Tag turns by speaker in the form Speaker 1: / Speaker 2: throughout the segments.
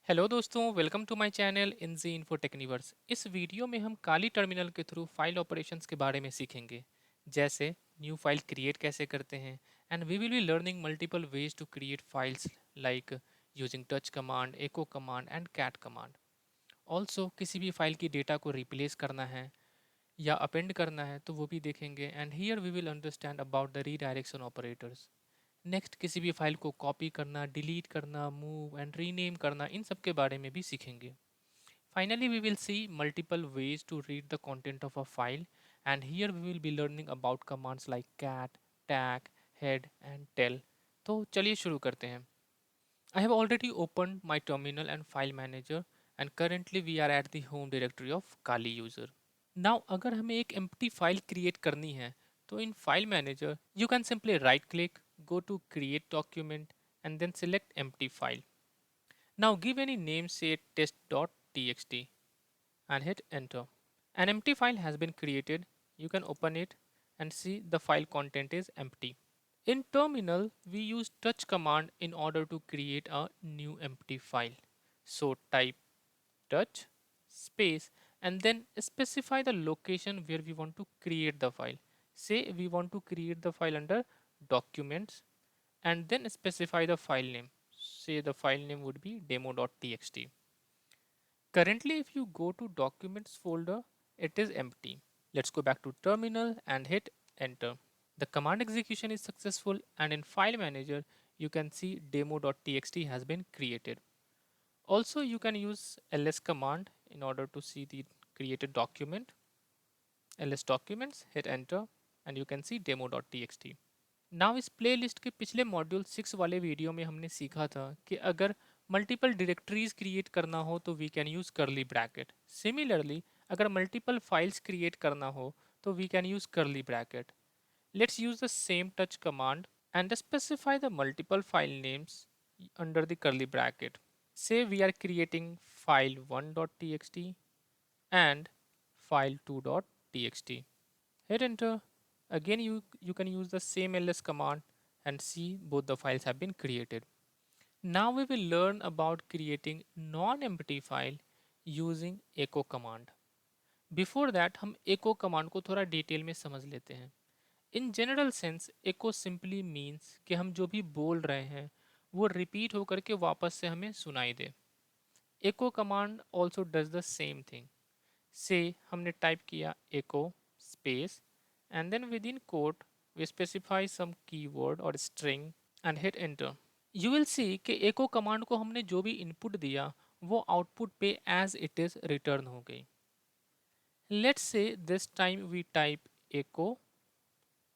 Speaker 1: Hello दोस्तों, welcome to my channel in G Info Techniverse. इस video में हम काली टर्मिनल के थ्रू फाइल ऑपरेशंस के बारे में सीखेंगे, जैसे न्यू फाइल क्रिएट कैसे करते हैं। And we will be learning multiple ways to create files like using touch command, echo command and cat command. Also किसी भी फाइल की डेटा को रिप्लेस करना है या अपेंड करना है तो वो भी देखेंगे। And here we will understand about the redirection operators. Next किसी भी फाइल को कॉपी करना, डिलीट करना, मूव एंड रीनेम करना, इन सब के बारे में भी सीखेंगे। Finally, we will see multiple ways to read the content of a file, and here we will be learning about commands like cat, tag, head and tail. तो चलिए शुरू करते हैं। I have already opened my terminal and file manager, and currently we are at the home directory of Kali user. Now अगर हमें एक empty file create करनी है तो in file manager you can simply right click, go to create document and then select empty file. Now give any name, say test.txt, and hit enter. An empty file has been created. You can open it and see the file content is empty. In terminal, we use touch command in order to create a new empty file. So type touch space and then specify the location where we want to create the file. Say we want to create the file under documents and then specify the file name. Say the file name would be demo.txt. Currently, if you go to documents folder, it is empty. Let's go back to terminal and hit enter. The command execution is successful and in file manager, you can see demo.txt has been created. Also, you can use ls command in order to see the created document. ls documents, hit enter and you can see demo.txt. Now इस playlist के पिछले module 6 वाले video में हमने सीखा था कि अगर मल्टीपल डायरेक्टरीज क्रिएट करना हो तो we can use curly bracket. Similarly अगर मल्टीपल फाइल्स क्रिएट करना हो तो we can use curly bracket. Let's use the same touch command and specify the multiple file names under the curly bracket. Say we are creating file1.txt and file2.txt. Hit enter. Again, you can use the same ls command and see both the files have been created. Now we will learn about creating non-empty file using echo command. Before that, हम echo command को थोड़ा detail में समझ लेते हैं। In general sense, echo simply means कि हम जो भी बोल रहे हैं वो रिपीट होकर के वापस से हमें सुनाई दे। Echo command also does the same thing. Say हमने टाइप किया echo space and then within quote we specify some keyword or string and hit enter. You will see कि echo command को हमने जो भी input दिया वो output पे as it is return हो गई. Let's say this time we type echo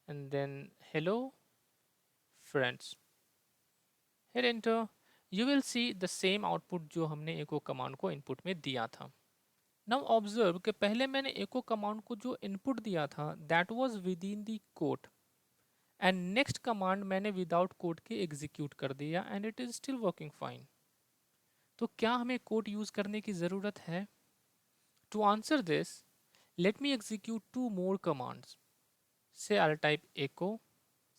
Speaker 1: and then hello friends. Hit enter. You will see the same output जो हमने echo command को input में दिया था. नाउ ऑब्जर्व कि पहले मैंने एको कमांड को जो इनपुट दिया था that was with in the quote and next command मैंने विदाउट कोट के एग्जीक्यूट कर दिया and it is still working fine. तो क्या हमें कोट यूज करने की जरूरत है? To answer this let me execute two more commands. So I type echo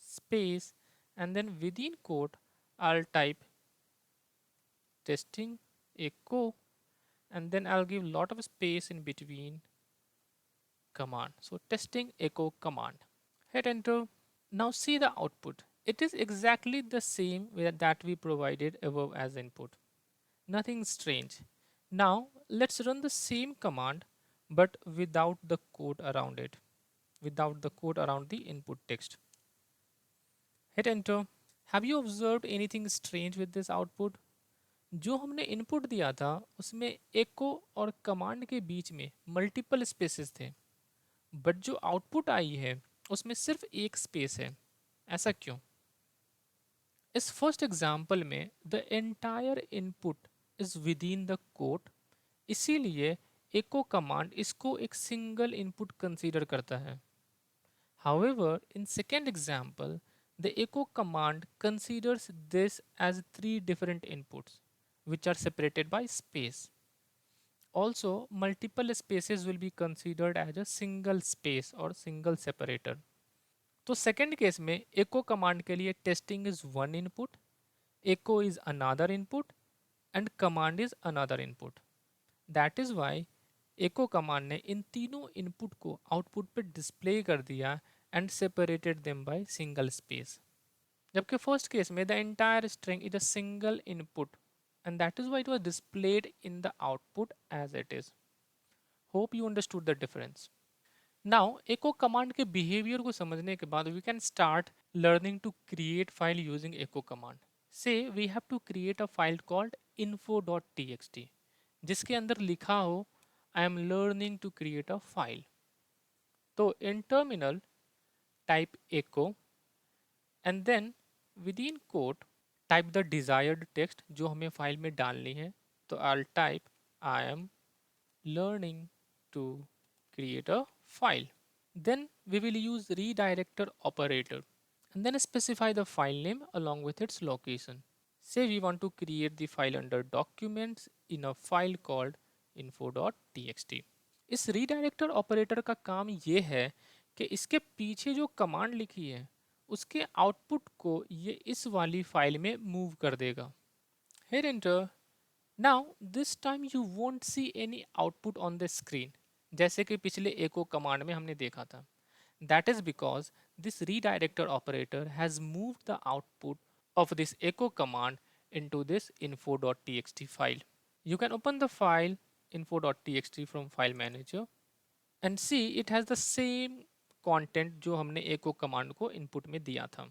Speaker 1: space and then with in quote I type testing echo and then I'll give lot of space in between command. So testing echo command. Hit enter. Now see the output. It is exactly the same that we provided above as input. Nothing strange. Now let's run the same command but without the code around it. Without the code around the input text. Hit enter. Have you observed anything strange with this output? जो हमने input दिया था उसमें एको और command के बीच में multiple spaces थे, बट जो आउटपुट आई है उसमें सिर्फ एक स्पेस है। ऐसा क्यों? इस फर्स्ट एग्जांपल में the entire input is within the quote, इसीलिए एको कमांड इसको एक सिंगल इनपुट कंसीडर करता है। However in second example the echo command considers this as three different inputs which are separated by space. Also, multiple spaces will be considered as a single space or single separator. तो second case में echo command के लिए testing is one input, echo is another input and command is another input. That is why echo command ने इन तीनों input को output पे display कर दिया and separated them by single space. जबकि फर्स्ट केस में the entire string is a single input and that is why it was displayed in the output as it is. Hope you understood the difference. Now echo command के behavior को समझने के बाद we can start learning to create file using echo command. Say we have to create a file called info.txt जिसके अंदर लिखा हो I am learning to create a file. तो in terminal type echo and then within quote type the desired text जो हमें file में डालनी है. तो I'll type I am learning to create a file. Then we will use redirector operator and then specify the file name along with its location. Say we want to create the file under documents in a file called info.txt. इस redirector operator का काम ये है कि इसके पीछे जो command लिखी है उसके आउटपुट को ये इस वाली फाइल में मूव कर देगा. Hit enter. Now this time you won't see any output on the screen जैसे कि पिछले echo कमांड में हमने देखा था. That is because this redirector operator has moved the output of this echo command into this info.txt file. You can open the file info.txt from file manager and see it has the same content जो हमने echo command को input में दिया था.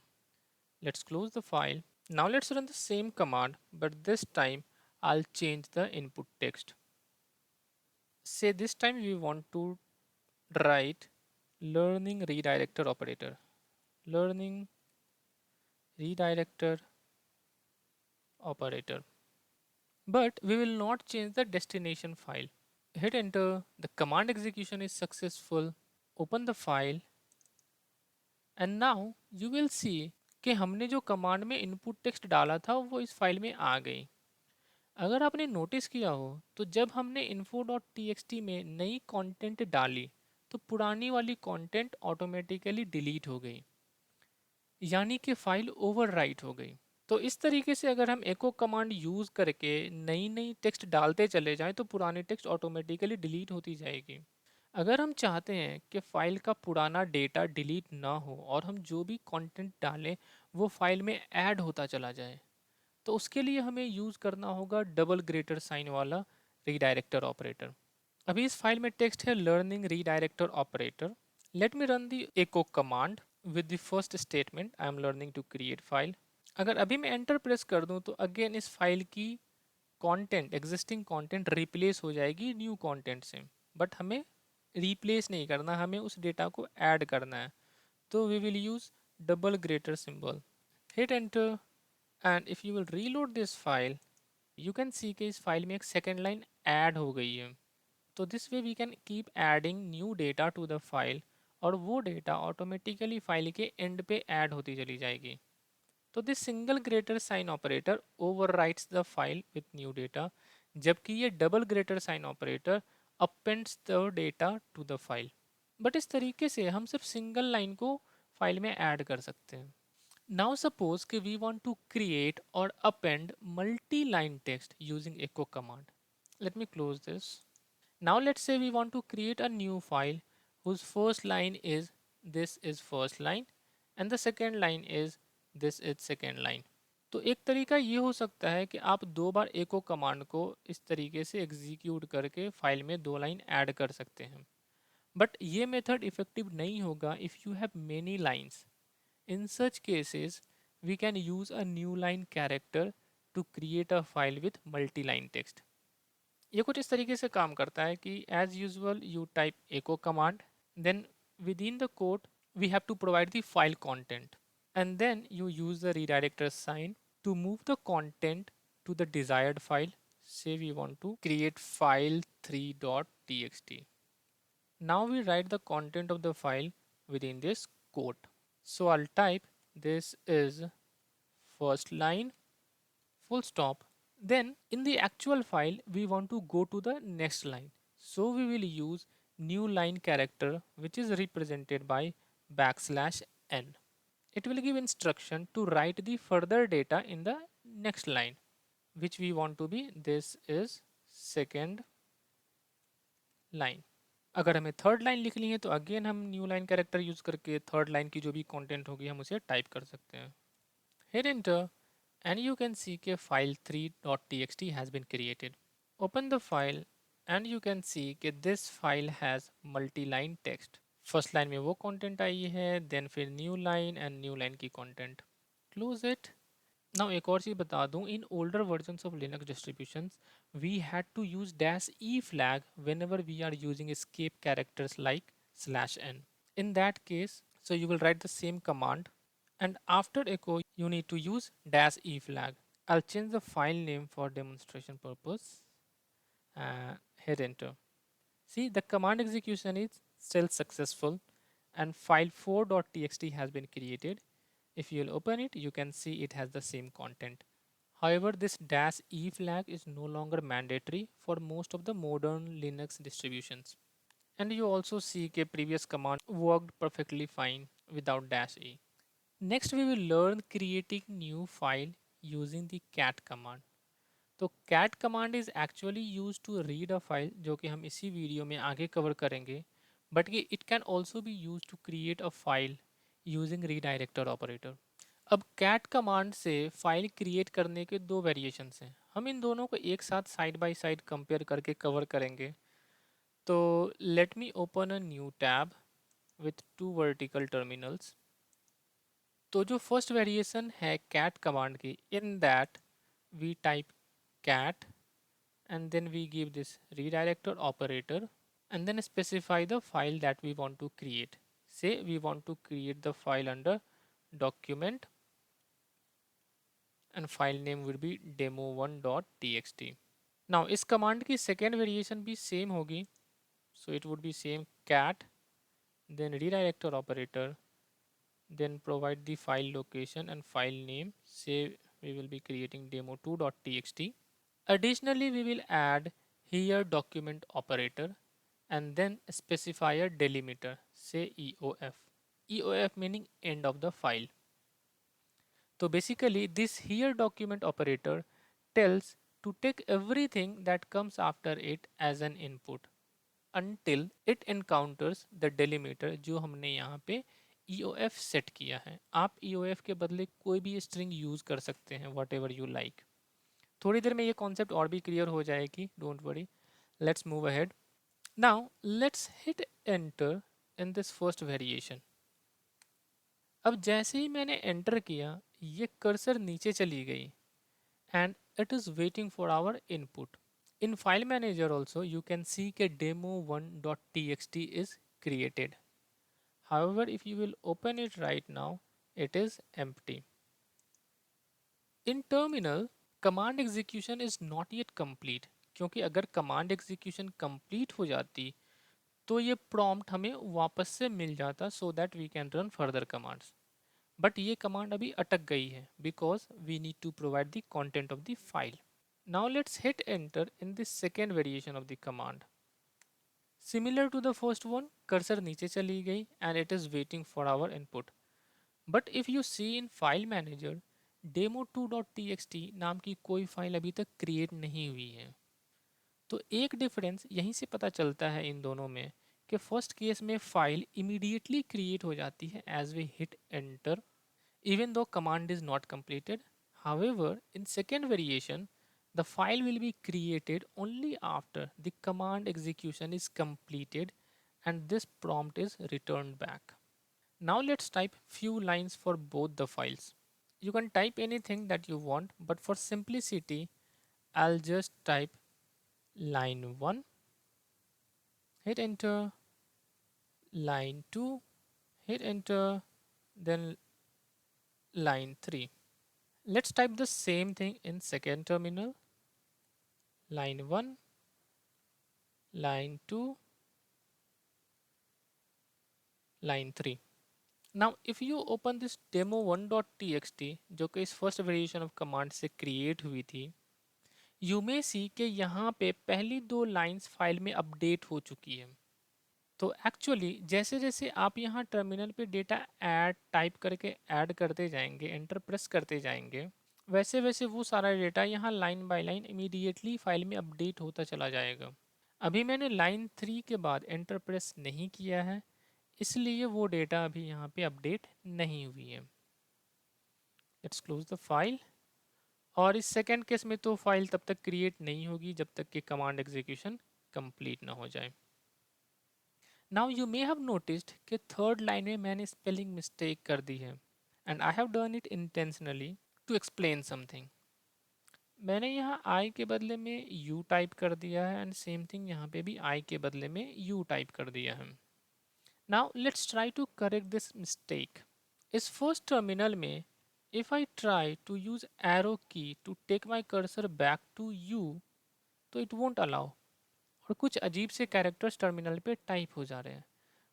Speaker 1: Let's close the file. Now let's run the same command but this time I'll change the input text. Say this time we want to write learning redirector operator. Learning redirector operator. But we will not change the destination file. Hit enter. The command execution is successful. Open the file and now you will see कि हमने जो command में input text डाला था वो इस file में आ गई. अगर आपने नोटिस किया हो तो जब हमने info.txt में नई कंटेंट डाली तो पुरानी वाली कंटेंट ऑटोमेटिकली डिलीट हो गई यानी कि फाइल ओवरराइट हो गई. तो इस तरीके से अगर हम echo कमांड यूज़ करके नई नई टेक्स्ट डालते चले जाएं तो पुरानी टेक्स्ट ऑटोमेटिकली डिलीट होती जाएगी. अगर हम चाहते हैं कि फाइल का पुराना डेटा डिलीट ना हो और हम जो भी कंटेंट डालें वो फाइल में ऐड होता चला जाए तो उसके लिए हमें यूज़ करना होगा डबल ग्रेटर साइन वाला रीडायरेक्टर ऑपरेटर. अभी इस फाइल में टेक्स्ट है learning redirector operator. Let me run the echo command with the first statement I am learning to create file. अगर अभी मैं एंटर प्रेस कर दूं तो अगेन इस फाइल की कंटेंट एग्जिस्टिंग कंटेंट रिप्लेस हो जाएगी न्यू कंटेंट से. बट हमें रिप्लेस नहीं करना, हमें उस डेटा को ऐड करना है. तो we will use double greater symbol. Hit enter and if you will reload this file you can see कि इस फाइल में एक सेकेंड लाइन ऐड हो गई है. तो this way we can keep adding new data to the file और वो डेटा ऑटोमेटिकली फाइल के एंड पे ऐड होती चली जाएगी. तो this single greater sign operator overwrites the file with new data जबकि ये double greater sign operator appends the data to the file. But इस तरीके से हम सिर्फ सिंगल लाइन को फाइल में ऐड कर सकते हैं. नाउ सपोज कि वी वांट टू क्रिएट और append multi line text using echo command. Let me close this. Now let's say we want to create a new file whose first line is this is first line and the second line is this is second line. तो एक तरीका ये हो सकता है कि आप दो बार echo कमांड को इस तरीके से एग्जीक्यूट करके फाइल में दो लाइन ऐड कर सकते हैं. बट ये मेथड इफेक्टिव नहीं होगा if you have many lines. In such cases, we can use a new line character to create a file with multi-line text. ये कुछ इस तरीके से काम करता है कि as usual you type echo command, then within the code we have to provide the file content and then you use the redirector sign to move the content to the desired file. Say we want to create file3.txt. Now we write the content of the file within this code. So I'll type this is first line full stop. Then in the actual file we want to go to the next line. So we will use new line character which is represented by \n. It will give instruction to write the further data in the next line. which we want to be this is second line. अगर हमें third line लिखनी है तो again हम new line character use करके third line की जो भी कंटेंट होगी हम उसे टाइप कर सकते हैं. Hit enter and you can see कि file 3.txt has been created. Open the file and you can see कि this file has multi-line text. First line में वो कंटेंट आई है, देन फिर new line and new line की content. Close it. Now एक और चीज़ बता दूं, in older versions of Linux distributions we had to use dash E flag whenever we are using escape characters like /n. In that case, so you will write the same command and after echo you need to use dash e flag. I'll change the file name for demonstration purpose and hit enter. See, the command execution is still successful and file 4.txt has been created. If you'll open it, you can see it has the same content. However, this dash e flag is no longer mandatory for most of the modern Linux distributions. And you also see that previous command worked perfectly fine without dash e. Next, we will learn creating new file using the cat command. तो cat command is actually used to read a file, जो कि हम इसी video में आगे cover करेंगे, but ये it can also be used to create a file using redirector operator. अब cat command से फाइल क्रिएट करने के दो वेरिएशंस हैं. हम इन दोनों को एक साथ साइड बाय साइड कंपेयर करके कवर करेंगे. तो let me open a new tab with two vertical terminals. तो जो फर्स्ट वेरिएशन है cat कमांड की, in that we type cat and then we give this redirector operator and then specify the file that we want to create. Say we want to create the file under document and file name will be demo1.txt. Now इस command की second variation भी same होगी, so it would be same cat then redirector operator then provide the file location and file name. Say we will be creating demo2.txt. Additionally, we will add here document operator and then specify a delimiter, say EOF. EOF meaning end of the file. So basically this here document operator tells to take everything that comes after it as an input until it encounters the delimiter जो हमने यहाँ पे EOF set किया है. आप EOF के बदले कोई भी स्ट्रिंग यूज कर सकते हैं, whatever you like. थोड़ी देर में ये कॉन्सेप्ट और भी क्लियर हो जाएगी, don't worry. Let's move ahead. Now let's hit enter in this first variation. अब जैसे ही मैंने एंटर किया ये कर्सर नीचे चली गई and it is waiting for our input. In file manager also you can see that demo1.txt is created. However, if you will open it right now, it is empty. In terminal, command execution is not yet complete, क्योंकि अगर command execution complete हो जाती तो ये prompt हमें वापस से मिल जाता so that we can run further commands. But ये command अभी अटक गई है because we need to provide the content of the file. Now let's hit enter in the second variation of the command. Similar to the first one, cursor नीचे चली गई and it is waiting for our input. But if you see in file manager, demo2.txt नाम की कोई file अभी तक create नहीं हुई है. तो एक डिफरेंस यहीं से पता चलता है इन दोनों में कि फर्स्ट केस में फाइल इमीडिएटली क्रिएट हो जाती है as we hit enter even though command is not completed. However, in second variation, the file will be created only after the command execution is completed and this prompt is returned back. Now let's type few lines for both the files. You can type anything that you want, but for simplicity, I'll just type line 1, hit enter, line 2, hit enter, then line 3. Let's type the same thing in second terminal. Line 1, line 2, line 3. Now if you open this demo1.txt जो कि इस first variation of command से create हुई थी, you may see कि यहाँ पे पहली दो lines फाइल में अपडेट हो चुकी है. तो एक्चुअली जैसे जैसे आप यहाँ टर्मिनल पे डेटा ऐड टाइप करके ऐड करते जाएंगे, एंटर प्रेस करते जाएंगे, वैसे वैसे वो सारा डेटा यहाँ line by line immediately file में अपडेट होता चला जाएगा। अभी मैंने लाइन 3 के बाद एंटर प्रेस नहीं किया है, इसलिए वो डेटा अभी यहाँ पे अपडेट नहीं हुई है। Let's close the file. और इस सेकेंड केस में तो फाइल तब तक क्रिएट नहीं होगी जब तक कि कमांड एग्जीक्यूशन कंप्लीट ना हो जाए। Now you may have noticed कि थर्ड लाइन में मैंने स्पेलिंग मिस्टेक कर दी है, and I have done it intentionally to explain something. मैंने यहाँ आई के बदले में यू टाइप कर दिया है, एंड सेम थिंग यहाँ पे भी आई के बदले में यू टाइप कर दिया है। Now let's try to correct this mistake. इस फर्स्ट टर्मिनल में if I try to use arrow key to take my cursor back to you, तो इट वोंट अलाउ, और कुछ अजीब से कैरेक्टर्स टर्मिनल पे टाइप हो जा रहे हैं।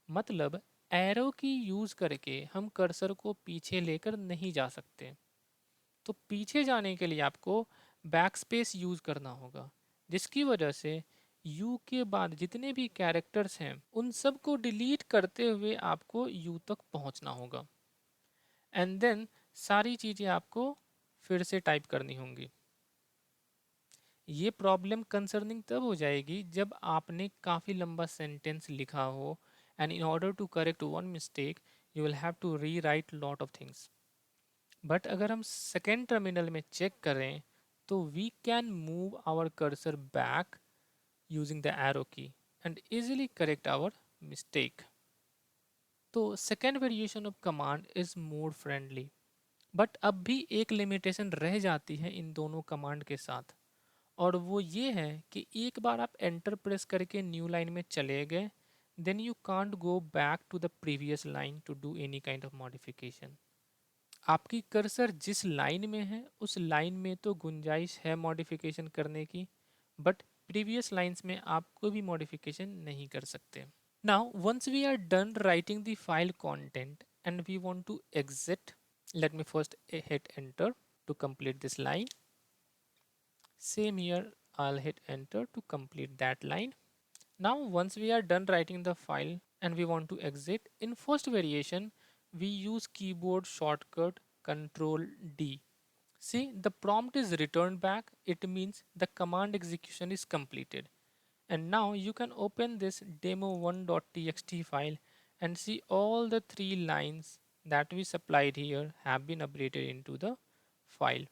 Speaker 1: मतलब एरो की यूज करके हम कर्सर को पीछे लेकर नहीं जा सकते। तो पीछे जाने के लिए आपको बैक स्पेस यूज करना होगा, जिसकी वजह से यू के बाद जितने भी कैरेक्टर्स हैं उन सब को डिलीट करते हुए आपको यू तक पहुंचना होगा, एंड देन सारी चीजें आपको फिर से टाइप करनी होंगी। ये प्रॉब्लम कंसर्निंग तब हो जाएगी जब आपने काफ़ी लंबा सेंटेंस लिखा हो, and in order to correct one mistake you will have to rewrite lot of things. But अगर हम सेकेंड टर्मिनल में चेक करें तो we can move our cursor back using the arrow key and easily correct our mistake. तो second variation of command is more friendly, but अब भी एक limitation रह जाती है इन दोनों कमांड के साथ, और वो ये है कि एक बार आप एंटर प्रेस करके न्यू लाइन में चले गए, then you can't go back to the previous line to do any kind of modification. आपकी कर्सर जिस लाइन में है उस लाइन में तो गुंजाइश है मॉडिफिकेशन करने की, बट प्रीवियस लाइंस में आप कोई भी मॉडिफिकेशन नहीं कर सकते। Now once we are done writing the file content and we want to exit, let me first hit enter to complete this line. Same here, I'll hit enter to complete that line. Now once we are done writing the file and we want to exit, in first variation we use keyboard shortcut Control D. See, the prompt is returned back. It means the command execution is completed. And now you can open this demo1.txt file and see all the 3 lines that we supplied here have been updated into the file.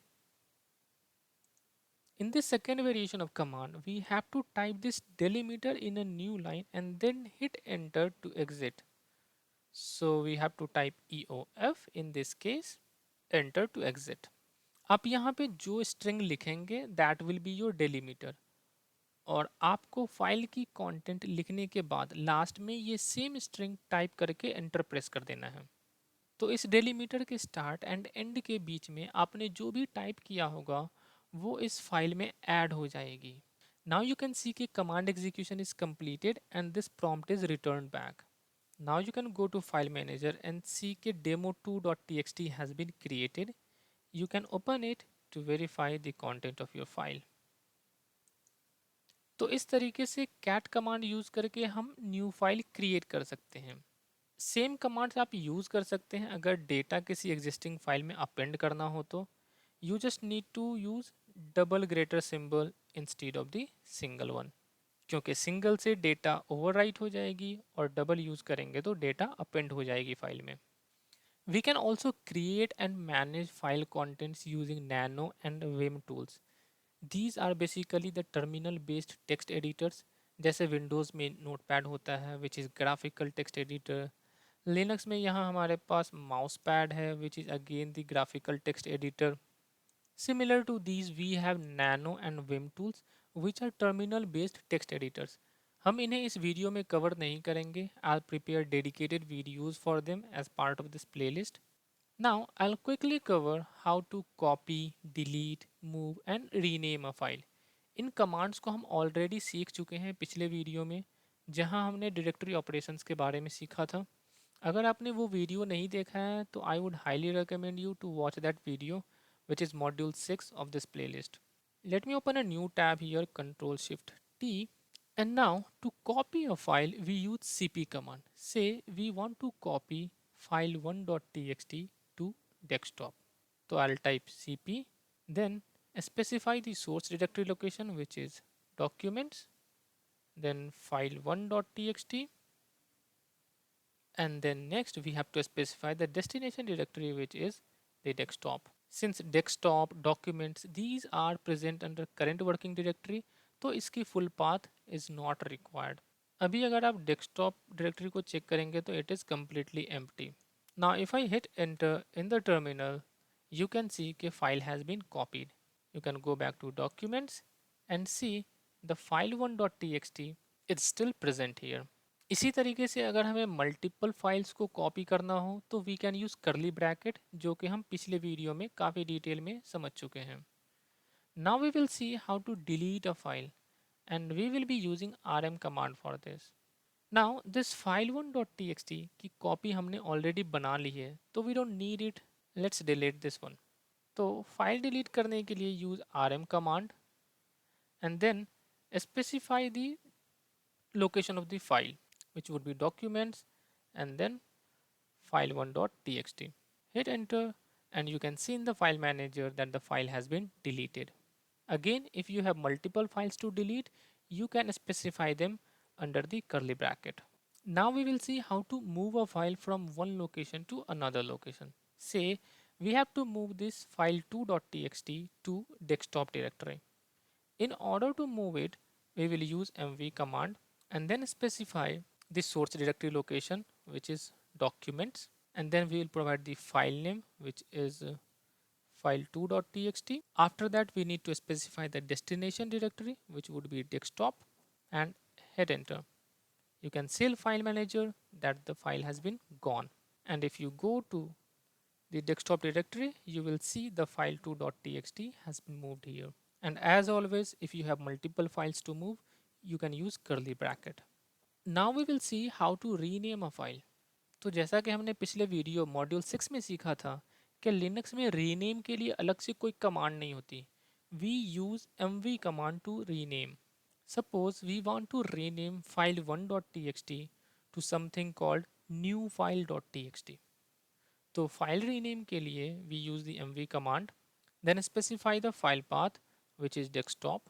Speaker 1: In this second variation of command, we have to type this delimiter in a new line and then hit enter to exit. So we have to type EOF in this case, enter to exit. आप यहाँ पे जो string लिखेंगे that will be your delimiter, और आपको file की content लिखने के बाद लास्ट में ये सेम स्ट्रिंग टाइप करके एंटर प्रेस कर देना है। तो इस डेलीमीटर के स्टार्ट एंड एंड के बीच में आपने जो भी टाइप किया होगा वो इस फाइल में ऐड हो जाएगी। नाउ यू कैन सी कि command execution is completed and this prompt is returned back. Now you can go to file manager and see कि demo2.txt has been created. You can open it to verify the content of your file. तो इस तरीके से cat command use करके हम new file create कर सकते हैं। सेम कमांड्स आप यूज कर सकते हैं अगर डेटा किसी एग्जिस्टिंग फाइल में अपेंड करना हो तो। You just need to use double greater symbol instead of the single one, क्योंकि सिंगल से डेटा ओवरराइट हो जाएगी और डबल यूज करेंगे तो डेटा अपेंड हो जाएगी फाइल में। We can also create and manage file contents using Nano and Vim tools. These are basically the terminal based text editors, जैसे विंडोज़ में नोटपैड होता है which is graphical text editor. Linux में यहाँ हमारे पास माउस पैड है which is again the graphical text editor. Similar to these we have Nano and Vim tools which are terminal based text editors. हम इन्हें इस video में cover नहीं करेंगे। I'll prepare dedicated videos for them as part of this playlist. Now I'll quickly cover how to copy, delete, move and rename a file. In commands को हम already सीख चुके हैं पिछले वीडियो में, जहां हमने डायरेक्टरी ऑपरेशंस के बारे में सीखा था। अगर आपने वो वीडियो नहीं देखा है तो I would highly recommend you to watch that video which is module 6 of this playlist. Let me open a new tab here, Control Shift T, and now to copy a file we use cp command. Say we want to copy file1.txt to desktop. So I'll type cp Then specify the source directory location, which is documents, then file1.txt, and then next we have to specify the destination directory, which is the desktop. Since desktop, documents, these are present under current working directory, तो इसकी full path is not required. अभी अगर आप desktop directory को check करेंगे तो it is completely empty. Now if I hit enter in the terminal, you can see कि file has been copied. You can go back to documents and see the file1.txt is still present here. इसी तरीके से अगर हमें multiple files को copy करना हो तो we can use curly bracket, जो कि हम पिछले वीडियो में काफ़ी डिटेल में समझ चुके हैं. Now we will see how to delete a file and we will be using rm command for this. Now this file1.txt की कॉपी हमने ऑलरेडी बना ली है तो we don't need it. Let's delete this one. तो file delete करने के लिए use rm command and then specify the location of the file, which would be documents and then file1.txt. Hit enter and you can see in the file manager that the file has been deleted. Again, if you have multiple files to delete, you can specify them under the curly bracket. Now we will see how to move a file from one location to another location. Say we have to move this file2.txt to desktop directory. In order to move it, we will use mv command and then specify the source directory location, which is documents, and then we will provide the file name, which is file2.txt. After that, we need to specify the destination directory, which would be desktop, and hit enter. You can see in file manager that the file has been gone. And if you go to the desktop directory, you will see the file2.txt has been moved here. And as always, if you have multiple files to move, you can use curly bracket. Now we will see how to rename a file. तो जैसा कि हमने पिछले video module 6 में सीखा था कि Linux में रीनेम के लिए अलग से कोई कमांड नहीं होती. We use mv command to rename. Suppose we want to rename file1.txt to something called newfile.txt. तो फाइल रीनेम के लिए we use the mv command, then specify the file path, which is desktop,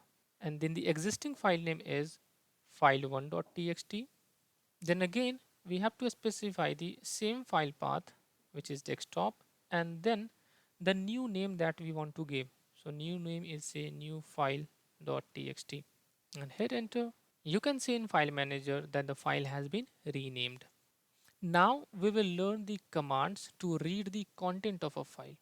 Speaker 1: and then the existing file name is file1.txt. Then again we have to specify the same file path, which is desktop, and then the new name that we want to give. So new name is say new file.txt and hit enter. You can see in file manager that the file has been renamed. Now we will learn the commands to read the content of a file.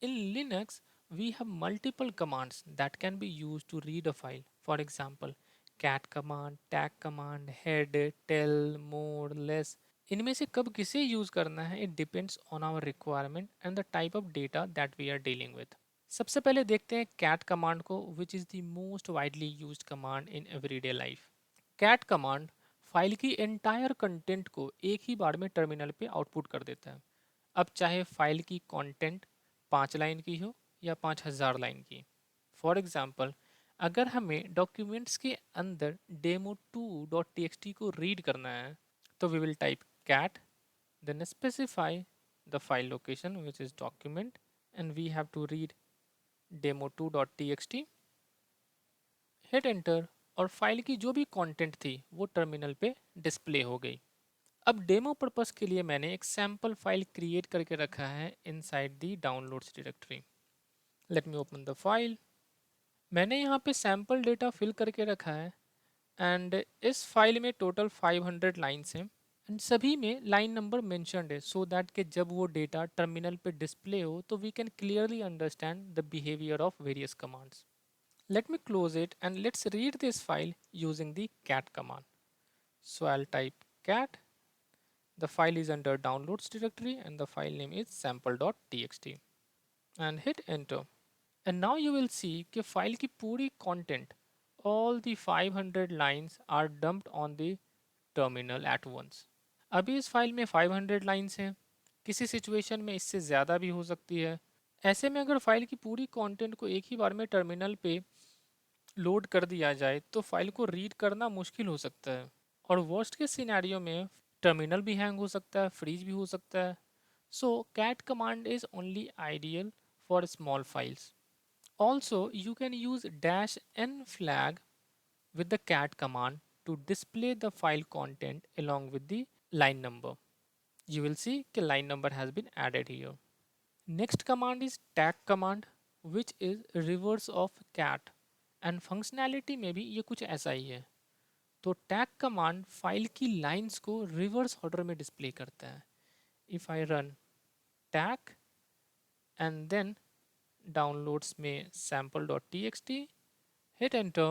Speaker 1: In Linux, we have multiple commands that can be used to read a file. For example, cat command, tag command, head, tell, more, less. इनमें से कब किसे use करना है, it depends on our requirement and the type of data that we are dealing with. सबसे पहले देखते हैं cat command को, which is the most widely used command in everyday life. cat command file की entire content को एक ही बार में terminal पे आउटपुट कर देता है. अब चाहे फाइल की कंटेंट 5 लाइन की हो या 5000 लाइन की. फॉर एग्जाम्पल, अगर हमें डॉक्यूमेंट्स के अंदर demo2.txt को रीड करना है तो we will type cat, then specify the file location, which is document, and we have to read demo2.txt. Hit enter और फाइल की जो भी कंटेंट थी वो टर्मिनल पे डिस्प्ले हो गई. अब डेमो पर्पस के लिए मैंने एक सैम्पल फाइल क्रिएट करके रखा है inside the downloads directory. Late me open the file. मैंने यहाँ पे सैम्पल डेटा फिल करके रखा है एंड इस फाइल में टोटल 500 लाइन्स हैं एंड सभी में लाइन नंबर मेंशन्ड है सो दैट कि जब वो डेटा टर्मिनल पे डिस्प्ले हो तो we can clearly understand the behaviour of various commands. Let me close it and let's read this file using the cat command. So I'll type cat. The file is under downloads directory and the file name is sample.txt and hit enter. And now you will see कि file की पूरी content, all the 500 lines are dumped on the terminal at once. अभी इस file में 500 lines हैं, किसी situation में इससे ज़्यादा भी हो सकती है. ऐसे में अगर फाइल की पूरी कंटेंट को एक ही बार में टर्मिनल पे लोड कर दिया जाए तो फाइल को रीड करना मुश्किल हो सकता है और वर्स्ट के सिनेरियो में टर्मिनल भी हैंग हो सकता है, फ्रीज भी हो सकता है. So cat command is only ideal for small files. Also, you can use -n flag with the cat command to display the file content along with the line number. You will see the line number has been added here. Next command is tag command, which is reverse of cat, and functionality में भी ये कुछ ऐसा ही है. तो tac command file की lines को रिवर्स ऑर्डर में डिस्प्ले करता है. If I run tac and then downloads में sample.txt, hit enter,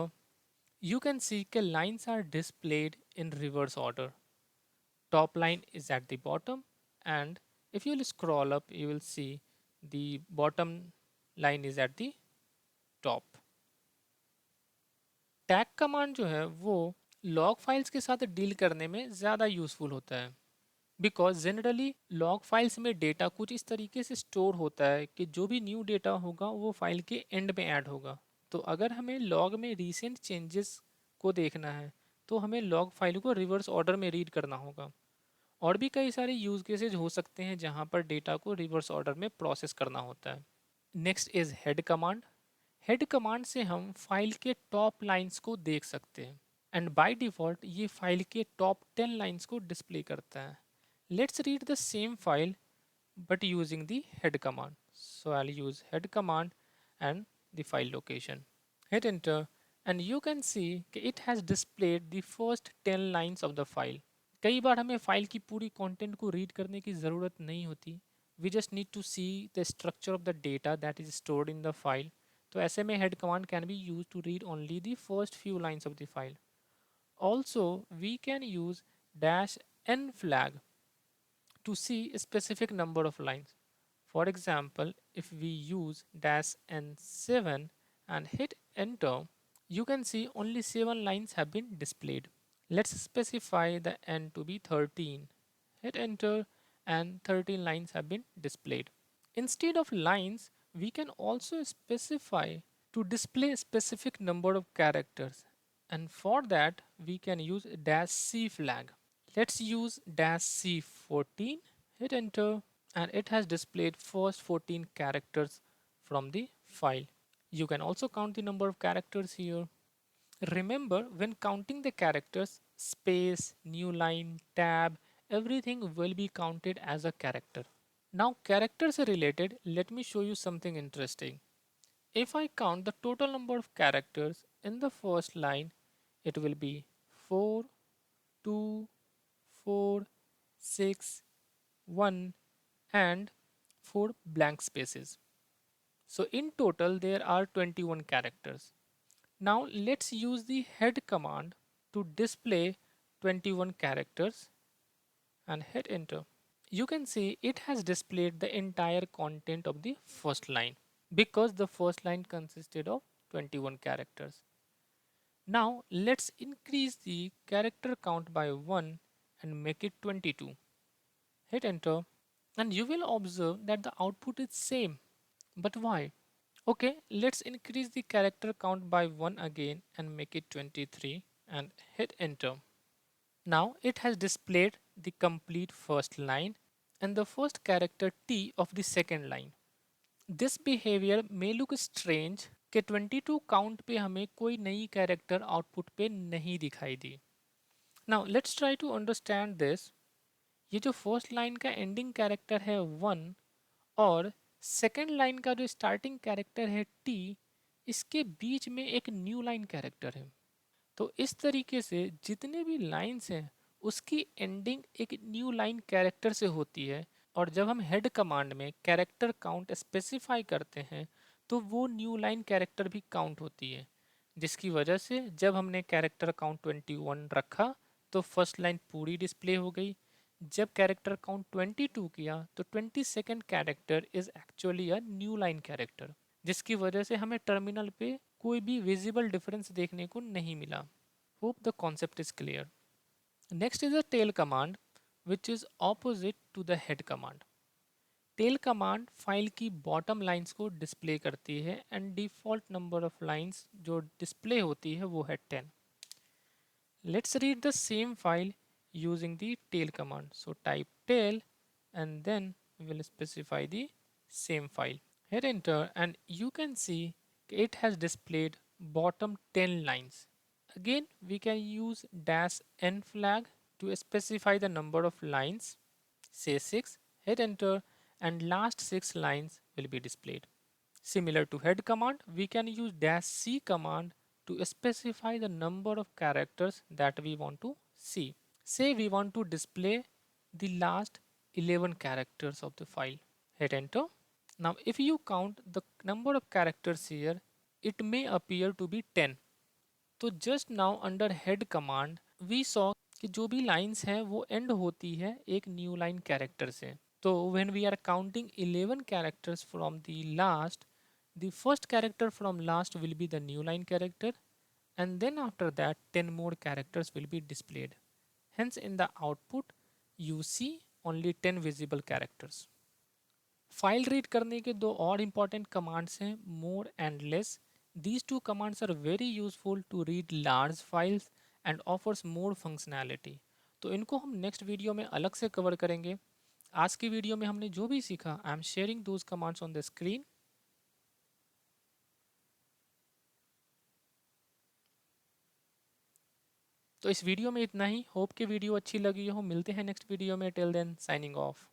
Speaker 1: you can see the lines are displayed in reverse order. Top line is at the bottom, and if you will scroll up you will see the bottom line is at the top. Tag command जो है वो log files के साथ deal करने में ज़्यादा useful होता है, बिकॉज जनरली लॉग फाइल्स में डेटा कुछ इस तरीके से स्टोर होता है कि जो भी न्यू डेटा होगा वो फाइल के एंड में ऐड होगा. तो अगर हमें लॉग में रीसेंट चेंजेस को देखना है तो हमें लॉग फाइल को रिवर्स ऑर्डर में रीड करना होगा. और भी कई सारे यूज केसेज हो सकते हैं जहां पर डेटा को रिवर्स ऑर्डर में प्रोसेस करना होता है. Next is head command. Head command से हम फाइल के टॉप लाइंस को देख सकते हैं, एंड बाय डिफॉल्ट ये फाइल के टॉप 10 लाइंस को डिस्प्ले करता है. Let's read the same file but using the head command. So I'll use head command and the file location. Hit enter and you can see it has displayed the first 10 lines of the file. कई बार हमें file की पूरी content को read करने की ज़रूरत नहीं होती. We just need to see the structure of the data that is stored in the file. तो ऐसे में head command can be used to read only the first few lines of the file. Also we can use -n flag to see a specific number of lines. For example, if we use -n7 and hit enter, you can see only 7 lines have been displayed. Let's specify the n to be 13. Hit enter and 13 lines have been displayed. Instead of lines, we can also specify to display a specific number of characters, and for that we can use -c flag. Let's use -c14. Hit enter and it has displayed first 14 characters from the file. You can also count the number of characters here. Remember, when counting the characters, space, new line, tab, everything will be counted as a character. Now characters are related, let me show you something interesting. If I count the total number of characters in the first line, it will be 4, 2, 4, 6, 1 and 4 blank spaces. So in total there are 21 characters. Now let's use the head command to display 21 characters and hit enter. You can see it has displayed the entire content of the first line because the first line consisted of 21 characters. Now let's increase the character count by 1 and make it 22. Hit enter and you will observe that the output is same. But why? Okay, let's increase the character count by 1 again and make it 23 and hit enter. Now it has displayed the complete first line and the first character T of the second line. This behavior may look strange कि 22 count पे हमें कोई नई character output पे नहीं दिखाई दी. Now let's try to understand this. ये जो फर्स्ट लाइन का एंडिंग कैरेक्टर है 1 और सेकेंड लाइन का जो स्टार्टिंग कैरेक्टर है T, इसके बीच में एक न्यू लाइन कैरेक्टर है. तो इस तरीके से जितने भी लाइंस हैं उसकी एंडिंग एक न्यू लाइन कैरेक्टर से होती है, और जब हम हेड कमांड में कैरेक्टर काउंट स्पेसिफाई करते हैं तो वो न्यू लाइन कैरेक्टर भी काउंट होती है, जिसकी वजह से जब हमने कैरेक्टर काउंट 21 रखा तो फर्स्ट लाइन पूरी डिस्प्ले हो गई. जब कैरेक्टर काउंट 22 किया तो 22nd character is actually a new line character, जिसकी वजह से हमें टर्मिनल पे कोई भी विजिबल डिफरेंस देखने को नहीं मिला. Hope the concept is clear. Next is a tail command which is opposite to the head command. Tail command file की बॉटम लाइंस को डिस्प्ले करती है and default number of lines जो डिस्प्ले होती है वो है 10. Let's read the same file using the tail command. So type tail and then we will specify the same file. Hit enter and you can see it has displayed bottom 10 lines. Again, we can use dash n flag to specify the number of lines, say 6, hit enter, and last 6 lines will be displayed. Similar to head command, we can use dash c command to specify the number of characters that we want to see. Say we want to display the last 11 characters of the file. Hit enter. Now if you count the number of characters here, it may appear to be 10. तो just now under head command we saw कि जो भी lines हैं वो and होती है एक new line character से. तो when we are counting 11 characters from the last, the first character from last will be the new line character, and then after that 10 more characters will be displayed. Hence in the output you see only 10 visible characters. File read करने के दो और important commands हैं, more and less. These two commands are very useful to read large files and offers more functionality. तो इनको हम next video में अलग से कवर करेंगे. आज की वीडियो में हमने जो भी सीखा, I am sharing those commands on the screen. तो इस वीडियो में इतना ही. होप कि वीडियो अच्छी लगी हो. मिलते हैं नेक्स्ट वीडियो में. Till then signing of.